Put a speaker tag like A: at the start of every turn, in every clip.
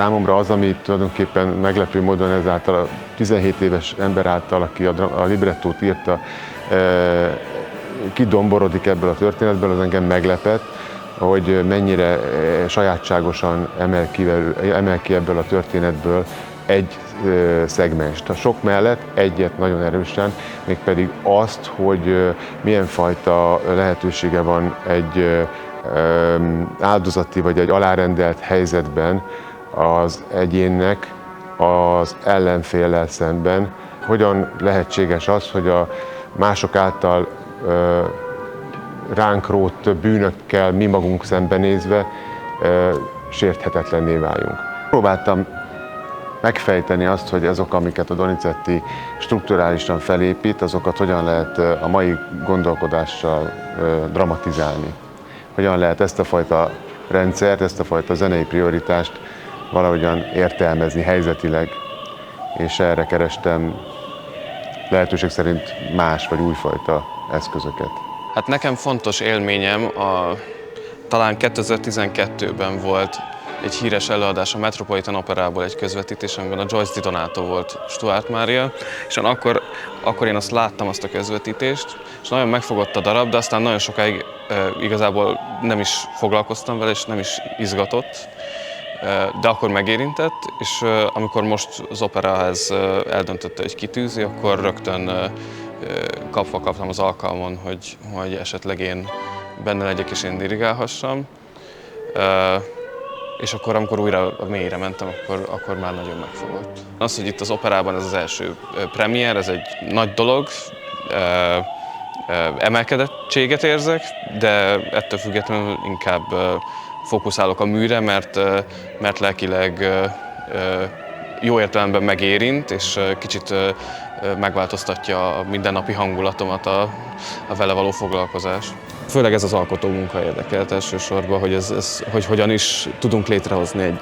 A: Számomra az, ami tulajdonképpen meglepő módon ezáltal a 17 éves ember által, aki a librettót írta, kidomborodik ebből a történetből, az engem meglepett, hogy mennyire sajátságosan emel ki ebből a történetből egy szegmenst. A sok mellett egyet nagyon erősen, mégpedig azt, hogy milyen fajta lehetősége van egy áldozati vagy egy alárendelt helyzetben az egyénnek az ellenféllel szemben. Hogyan lehetséges az, hogy a mások által ránk rótt bűnökkel mi magunk szembenézve sérthetetlenné váljunk. Próbáltam megfejteni azt, hogy azok, amiket a Donizetti strukturálisan felépít, azokat hogyan lehet a mai gondolkodással dramatizálni. Hogyan lehet ezt a fajta rendszert, ezt a fajta zenei prioritást valahogyan értelmezni helyzetileg, és erre kerestem lehetőség szerint más vagy újfajta eszközöket.
B: Hát nekem fontos élményem, talán 2012-ben volt egy híres előadás a Metropolitan Operából, egy közvetítés, amiben a Joyce Di Donato volt Stuart Mária, és akkor én azt láttam, azt a közvetítést, és nagyon megfogott a darab, de aztán nagyon sokáig igazából nem is foglalkoztam vele, és nem is izgatott, de akkor megérintett, és amikor most az Operaház eldöntötte, hogy kitűzi, akkor rögtön kaptam az alkalmon, hogy esetleg én benne legyek és én dirigálhassam. És akkor, amikor újra a mélyre mentem, akkor már nagyon megfogott. Az, hogy itt az Operában ez az első premier, ez egy nagy dolog, emelkedettséget érzek, de ettől függetlenül inkább fókuszálok a műre, mert lelkileg jó értelemben megérint, és kicsit megváltoztatja a mindennapi hangulatomat a vele való foglalkozás. Főleg ez az alkotó munka érdekelt elsősorban, hogy hogyan is tudunk létrehozni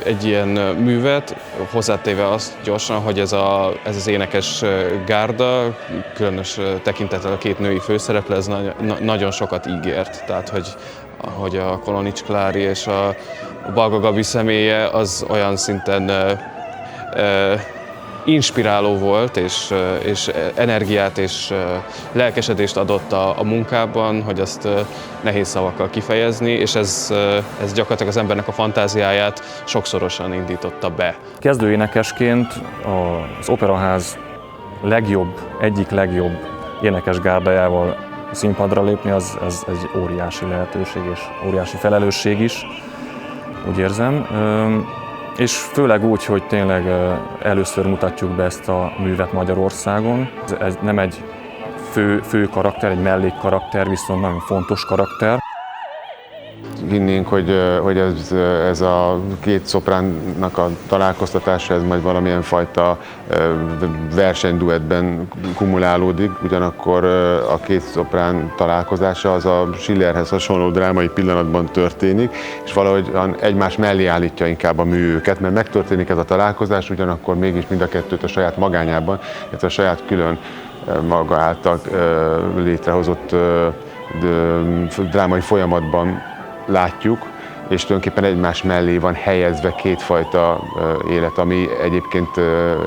B: egy ilyen művet, hozzátéve azt gyorsan, hogy ez az énekes gárda, különös tekintettel a két női főszereplő, ez nagyon sokat ígért. Tehát, hogy a Kolonics Klári és a Balga Gabi személye az olyan szinten inspiráló volt, és energiát és lelkesedést adott a munkában, hogy ezt nehéz szavakkal kifejezni, és ez gyakorlatilag az embernek a fantáziáját sokszorosan indította be.
C: Kezdőénekesként az Operaház egyik legjobb énekesgárdájával színpadra lépni, ez egy óriási lehetőség és óriási felelősség is, úgy érzem. És főleg úgy, hogy tényleg először mutatjuk be ezt a művet Magyarországon. Ez nem egy fő karakter, egy mellékkarakter, viszont nagyon fontos karakter.
A: Hinnénk, hogy ez a két szopránnak a találkoztatása, ez majd valamilyen fajta versenyduettben kumulálódik, ugyanakkor a két szoprán találkozása az a Schillerhez hasonló drámai pillanatban történik, és valahogy egymás mellé állítja inkább a mű őket, mert megtörténik ez a találkozás, ugyanakkor mégis mind a kettőt a saját magányában, illetve a saját külön maga által létrehozott drámai folyamatban látjuk, és tulajdonképpen egymás mellé van helyezve kétfajta élet, ami egyébként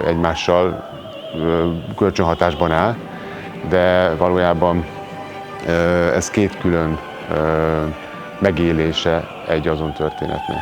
A: egymással kölcsönhatásban áll, de valójában ez két külön megélése egy azon történetnek.